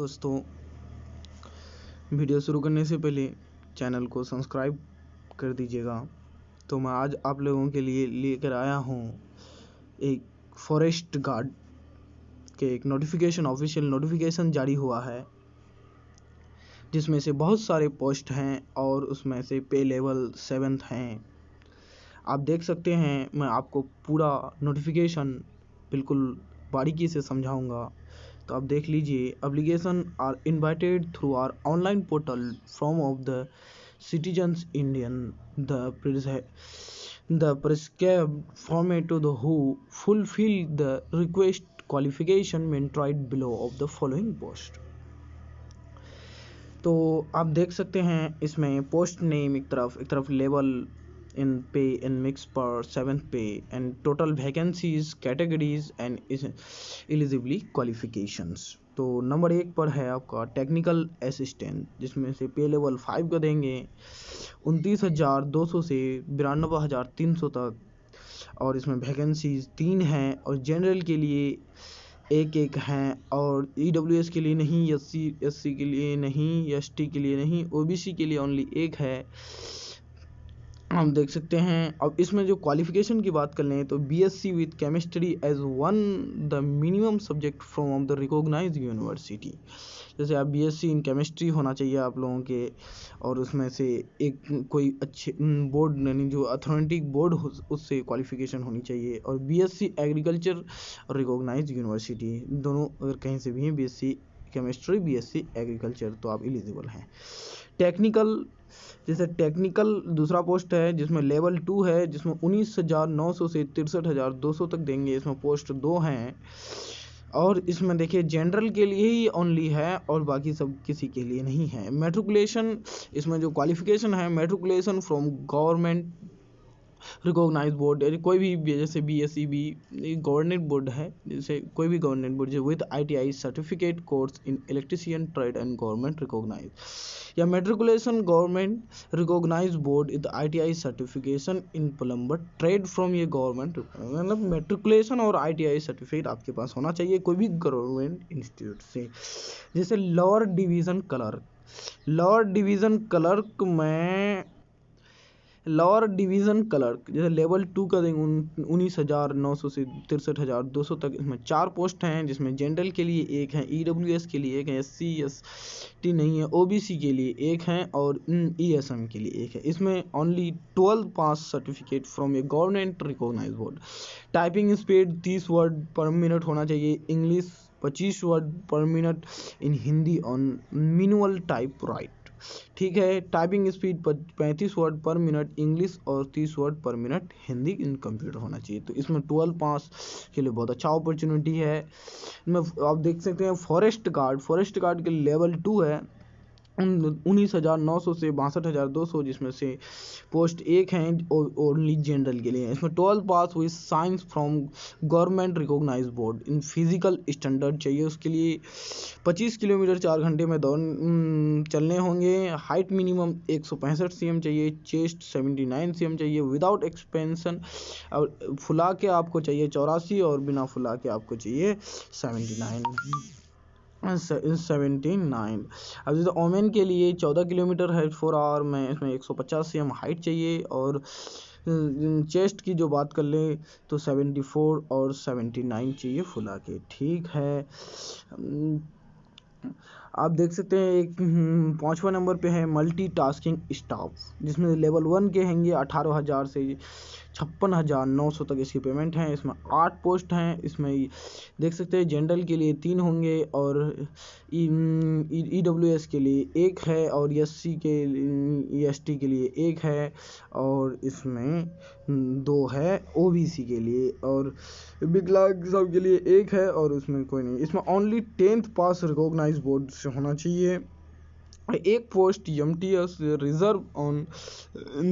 दोस्तों, वीडियो शुरू करने से पहले चैनल को सब्सक्राइब कर दीजिएगा। तो मैं आज आप लोगों के लिए लेकर आया हूँ एक फॉरेस्ट गार्ड के एक ऑफिशियल नोटिफिकेशन जारी हुआ है, जिसमें से बहुत सारे पोस्ट हैं और उसमें से पे लेवल 7 हैं। आप देख सकते हैं, मैं आपको पूरा नोटिफिकेशन बिल्कुल बारीकी से समझाऊंगा, तो आप देख लीजिए। Application are invited through our online portal from of the citizens Indian the prescribed format to the who fulfil the request qualification mentioned below of the following post. तो आप देख सकते हैं, इसमें पोस्ट नेम एक तरफ level in pay and mix per 7th pay and total vacancies categories and eligibility qualifications। तो number 1 पर है आपका टेक्निकल असिस्टेंट, जिसमें से पे लेवल 5 का देंगे 29,200 से 92,300 तक, और इसमें वैकेंसीज 3 हैं और जनरल के लिए एक हैं और EWS के लिए नहीं, SC के लिए नहीं, ST के लिए नहीं, OBC के लिए ओनली एक है। हम देख सकते हैं। अब इसमें जो क्वालिफिकेशन की बात कर लें तो BSc with chemistry as one the minimum subject from the recognised university. जैसे आप BSc इन केमिस्ट्री होना चाहिए आप लोगों के, और उसमें से एक कोई अच्छे बोर्ड यानी जो अथॉरिटिक बोर्ड हो उससे क्वालिफिकेशन होनी चाहिए, और BSc एग्रीकल्चर और रिकॉग्नाइज्ड यूनिवर्सिटी दोनों अगर कहीं से भी हैं, BSc केमिस्ट्री BSc एग्रीकल्चर, तो आप एलिजिबल हैं। टेक्निकल, जैसे टेक्निकल दूसरा पोस्ट है जिसमें लेवल 2 है, जिसमें 19,900 से 63,200 तक देंगे। इसमें पोस्ट 2 हैं और इसमें देखिए जनरल के लिए ही ओनली है और बाकी सब किसी के लिए नहीं है। मैट्रिकुलेशन, इसमें जो क्वालिफिकेशन है matriculation from government recognise board, कोई भी जैसे BSc भी गवर्नमेंट बोर्ड है, जैसे कोई भी गवर्नमेंट बोर्ड जो with ITI certificate course in electrician trade and government recognise, या matriculation government recognise board with ITI certification in plumber trade from ये गवर्नमेंट। मतलब मेट्रिकुलेशन और ITI सर्टिफिकेट आपके पास होना चाहिए कोई भी गवर्नमेंट इंस्टीट्यूट से। जैसे लोअर डिवीज़न क्लर्क जैसे लेवल 2 का देंगे 19,900 से 63,200 तक। इसमें 4 पोस्ट हैं, जिसमें जनरल के लिए एक है, EWS के लिए एक है, SC ST नहीं है, OBC के लिए एक है और ESM के लिए एक है। इसमें only 12 pass certificate from a government recognise board. Typing speed 30 word per minute होना चाहिए, English 25 word per minute, in Hindi on manual type right. ठीक है। Typing speed 35 word per minute English और 30 वर्ड पर मिनट हिंदी इन computer होना चाहिए। तो इसमें 12 पास के लिए बहुत अच्छा अपॉर्चुनिटी है। इसमें आप देख सकते हैं फॉरेस्ट गार्ड के लेवल 2 है 19,900 से 62,200, जिसमें से पोस्ट 1 हैं ओनली जनरल के लिए। इसमें 12 पास हुई science from government recognise board in physical standard चाहिए। उसके लिए 25 किलोमीटर 4 घंटे में दौड़ चलने होंगे। हाइट मिनिमम 165 cm चाहिए, चेस्ट 79 cm चाहिए विदाउट एक्सपेंशन, और फुला के आपको चाहिए 84 और बिना फुला के आपको चाहिए 79। अब जैसे ओमेन के लिए 14 किलोमीटर है 4 आवर में, इसमें 150 cm हाइट चाहिए, और चेस्ट की जो बात कर लें तो 74 और 79 चाहिए फुला के। ठीक है। आप देख सकते हैं एक 5वां नंबर पे है मल्टीटास्किंग स्टाफ, जिसमें लेवल 1 के होंगे 18,000 से 56,900 तक इसकी पेमेंट है। इसमें 8 पोस्ट हैं। इसमें देख सकते हैं जनरल के लिए 3 होंगे और EWS के लिए 1 है और SC के ST के लिए 1 है, और इसमें 2 है OBC के लिए, और विकलांग सब के लिए 1 है और उसमें कोई नहीं। इसमें ओनली 10th पास रिकॉग्नाइज बोर्ड से होना चाहिए। एक पोस्ट MTS रिजर्व ऑन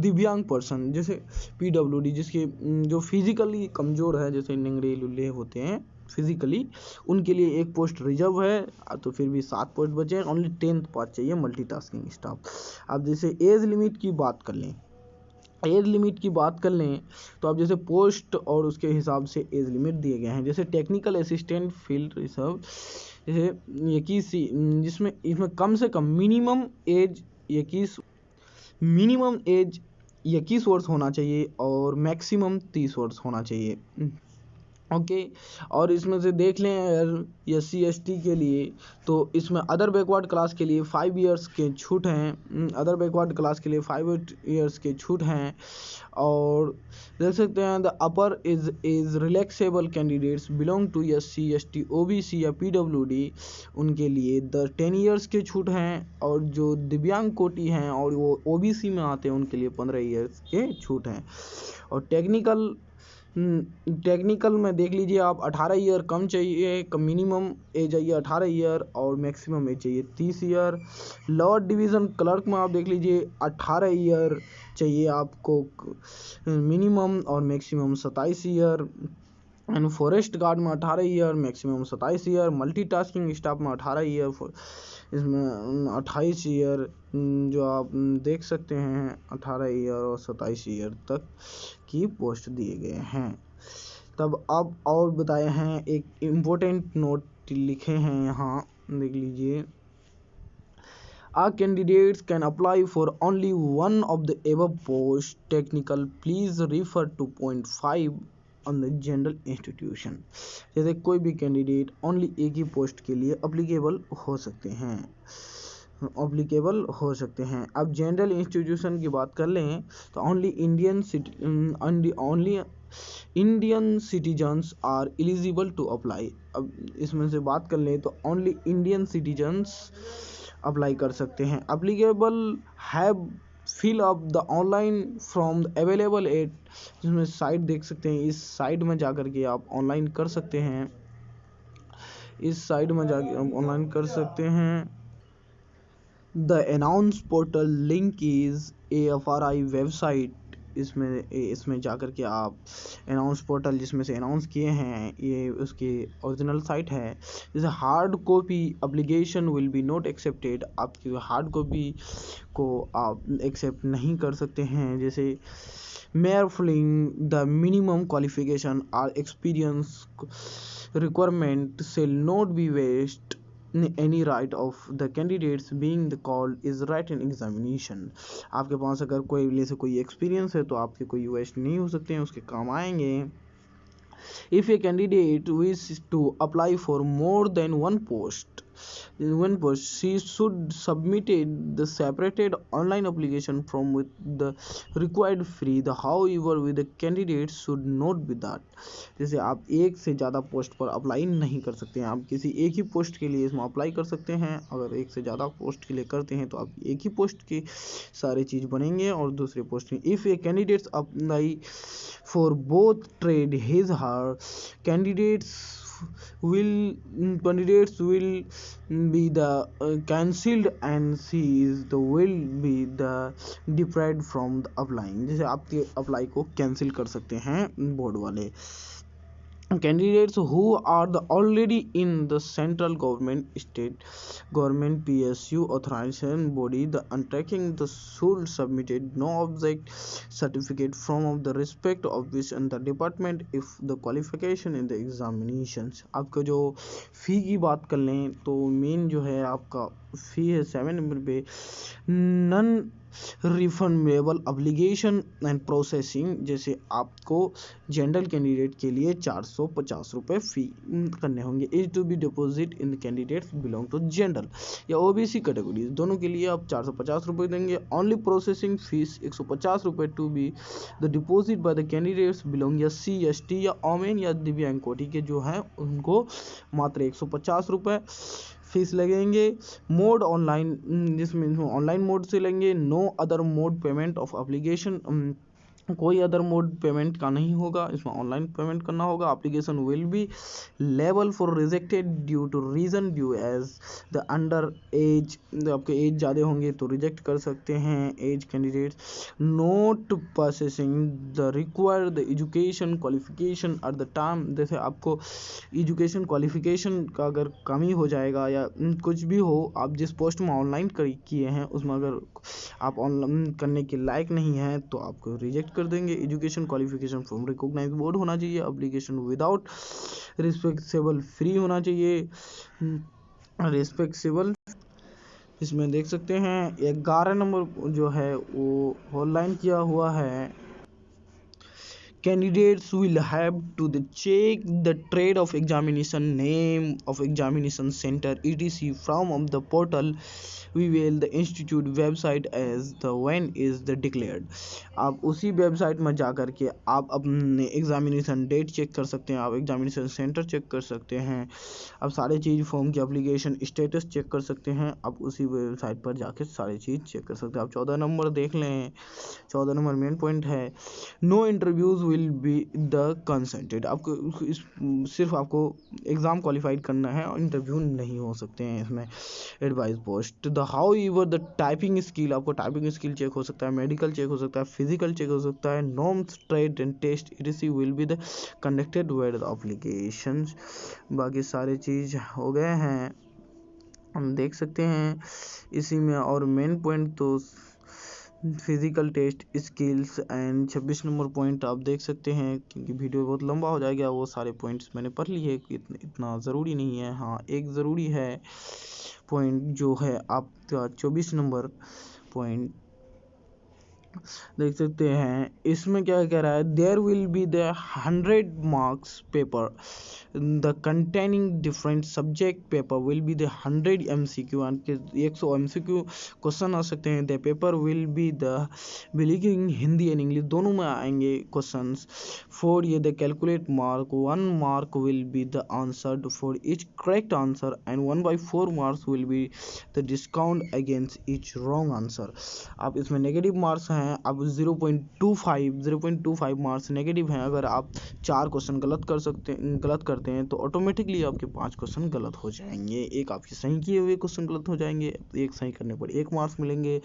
दिव्यांग पर्सन, जैसे PWD, जिसके जो फिजिकली कमज़ोर है, जैसे निंगड़े लुल्ले होते हैं फिजिकली, उनके लिए एक पोस्ट रिजर्व है। तो फिर भी 7 पोस्ट बचे हैं। ओनली 10th पास चाहिए मल्टीटास्किंग स्टाफ। अब जैसे एज लिमिट की बात कर लें तो अब जैसे पोस्ट और उसके हिसाब से एज लिमिट दिए गए हैं। जैसे टेक्निकल असिस्टेंट फील्ड रिसर्व जैसे 21, जिसमें इसमें कम से कम मिनिमम एज 21 वर्ष होना चाहिए और मैक्सिमम 30 वर्ष होना चाहिए। ओके। और इसमें से देख लें अगर SC/ST के लिए, तो इसमें अदर बैकवर्ड क्लास के लिए 5 इयर्स के छूट हैं, अदर बैकवर्ड क्लास के लिए 5 इयर्स के छूट हैं। और देख सकते हैं the upper is relaxable candidates belong to SC/ST OBC या PWD, उनके लिए 10 इयर्स के छूट हैं। और जो दिव्यांग कोटि हैं और वो OBC में आते हैं उनके लिए 15 इयर्स के छूट हैं। और टेक्निकल में देख लीजिए आप, 18 ईयर कम चाहिए, मिनिमम एज चाहिए 18 ईयर और मैक्सिमम एज चाहिए 30 ईयर। लोअर डिवीज़न क्लर्क में आप देख लीजिए 18 ईयर चाहिए आपको मिनिमम और maximum 27 year. And forest guard में 18 year, maximum 27 year. Multitasking staff में 18 ईयर, इसमें 28 ईयर, जो आप देख सकते हैं 18 ईयर और 27 ईयर तक की पोस्ट दिए गए हैं। तब अब और बताए हैं, एक इम्पोर्टेंट नोट लिखे हैं यहाँ, देख लीजिए। Our candidates can apply for only one of the above post. Technical, please refer to point 5 on the general institution. जैसे कोई भी कैंडिडेट ओनली एक ही पोस्ट के लिए अप्लीकेबल हो सकते हैं। अब जनरल इंस्टीट्यूशन की बात कर लें तो only Indian citizens are eligible to apply. अब इसमें से बात कर लें तो ओनली इंडियन सिटीजन्स अप्लाई कर सकते हैं। Applicable have fill up the online from the available at, जिसमें साइट देख सकते हैं, इस साइट में जाकर के आप ऑनलाइन कर सकते हैं। The announce portal link is AFRI website, इसमें जाकर के आप अनाउंस पोर्टल जिसमें से अनाउंस किए हैं, ये उसकी ओरिजिनल साइट है। जैसे hard copy application will be not accepted, आपकी हार्ड कॉपी को आप एक्सेप्ट नहीं कर सकते हैं। जैसे mere filling the minimum qualification or experience requirement shall not be vest any right of the candidates being the called is written examination। आपके पास अगर कोई एक्सपीरियंस है तो आपके कोई वेस्ट नहीं हो सकते हैं, उसके काम आएंगे। If a candidate wishes to apply for more than one post, she should submit the separated online application form with the required fee. However, with the candidate should not be that। जैसे आप एक से ज़्यादा post पर apply नहीं कर सकते हैं, आप किसी एक ही पोस्ट के लिए इसमें अप्लाई कर सकते हैं। अगर एक से ज़्यादा पोस्ट के लिए करते हैं तो आप एक ही पोस्ट की सारी चीज़ बनेंगे और दूसरे पोस्ट में। If A candidates apply for both trade his her candidates will be the cancelled and she is the will be the deprived from the applying। जैसे आपके अप्लाई को कैंसिल कर सकते हैं बोर्ड वाले। Candidates who are already in the central government, state government, PSU authorization body the undertaking the should submitted no object certificate from of the respect of which and the department if the qualification in the examinations। आपका जो फी की बात कर लें तो main जो है आपका फी है 7 नंबर पे non refundable obligation and processing. जैसे आपको जनरल कैंडिडेट के लिए 450 रुपये फी करने होंगे। Is to be deposit in the candidates belong to general या OBC कैटेगरीज, दोनों के लिए आप 450 रुपये देंगे। ओनली प्रोसेसिंग फीस 150 रुपये to be the deposit by the candidates belong SC/ST या ओमेन या दिव्यांग कोटि के जो हैं उनको मात्र 150 रुपये फीस लगेंगे। मोड ऑनलाइन, जिसमें ऑनलाइन मोड से लेंगे। No other mode payment of application, कोई अदर मोड पेमेंट का नहीं होगा, इसमें ऑनलाइन पेमेंट करना होगा। Application will be label for rejected due to reason due as the under age, आपके एज ज़्यादा होंगे तो रिजेक्ट कर सकते हैं age candidates. Note processing the require the education qualification at the time, जैसे आपको एजुकेशन क्वालिफिकेशन का अगर कमी हो जाएगा या कुछ भी हो, आप जिस पोस्ट में ऑनलाइन किए हैं उसमें अगर आप ऑनलाइन करने के लायक नहीं हैं तो आपको रिजेक्ट कर देंगे। Education qualification from recognise board होना चाहिए। एप्लीकेशन विदाउट रिस्पेक्टेबल फ्री होना चाहिए। रिस्पेक्सिबल। इसमें देख सकते हैं 11 नंबर जो है वो ऑनलाइन किया हुआ है। Candidates will have to check the trade of examination, name of examination center, etc. from the portal we will the institute website as the when is the declared। आप उसी वेबसाइट में जा कर के आप अपने एग्जामिनेशन डेट चेक कर सकते हैं, आप एग्जामिनेशन सेंटर चेक कर सकते हैं, आप सारी चीज़ फॉर्म की एप्लीकेशन स्टेटस चेक कर सकते हैं, आप उसी वेबसाइट पर जाकर सारी चीज़ चेक कर सकते हैं। आप 14 नंबर देख लें। 14 नंबर मेन पॉइंट है no interviews will be the consented. आपको सिर्फ आपको एग्ज़ाम क्वालिफाइड करना है और इंटरव्यू नहीं हो सकते हैं इसमें। Advice post the how ever the typing skill, आपको टाइपिंग स्किल चेक हो सकता है, मेडिकल चेक हो सकता है, फिजिकल चेक हो सकता है, norms trade and test it will be the conducted with application. बाकी सारे चीज़ हो गए हैं, हम देख सकते हैं इसी में। और मेन पॉइंट तो physical test skills and 26 number point आप देख सकते हैं, क्योंकि वीडियो बहुत लंबा हो जाएगा, वो सारे पॉइंट्स मैंने पढ़ लिए, इतना ज़रूरी नहीं है। हाँ, एक ज़रूरी है पॉइंट जो है आपका 24 नंबर पॉइंट देख सकते हैं। इसमें क्या कह रहा है, there will be the 100 marks paper the containing different subject paper will be the 100 MCQ, 100 MCQ question आ सकते हैं। The paper will be the billing Hindi and English दोनों में आएंगे क्वेश्चंस। फॉर ये the calculate mark 1 mark will be the answer for each correct answer and 1/4 marks will be the discount against each wrong answer. आप इसमें negative marks हैं, अब 0.25 marks negative हैं। अगर आप 4 क्वेश्चन गलत करते हैं तो ऑटोमेटिकली आपके 5 क्वेश्चन गलत हो जाएंगे। एक आपके सही किए हुए क्वेश्चन गलत हो जाएंगे, एक सही करने पर 1 मार्क्स मिलेंगे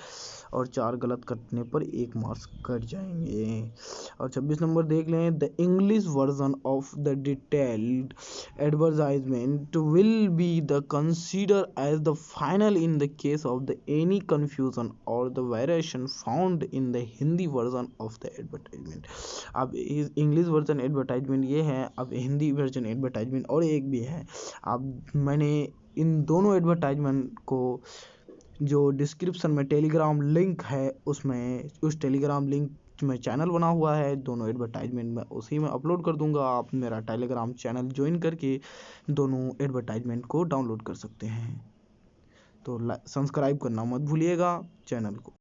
और 4 गलत करने पर 1 मार्क्स कट जाएंगे। और 26 नंबर देख लें, the English version of the detailed advertisement will be the consider as the final in the case of the any confusion और the variation found in the Hindi version of the advertisement. अब English version advertisement ये है, अब Hindi version advertisement और एक भी है। अब मैंने इन दोनों एडवर्टाइजमेंट को जो डिस्क्रिप्शन में टेलीग्राम लिंक है उसमें, उस टेलीग्राम लिंक में चैनल बना हुआ है, दोनों एडवर्टाइजमेंट में उसी में अपलोड कर दूंगा। आप मेरा टेलीग्राम चैनल ज्वाइन करके दोनों एडवर्टाइजमेंट को डाउनलोड कर सकते हैं। तो सब्सक्राइब करना मत भूलिएगा चैनल को।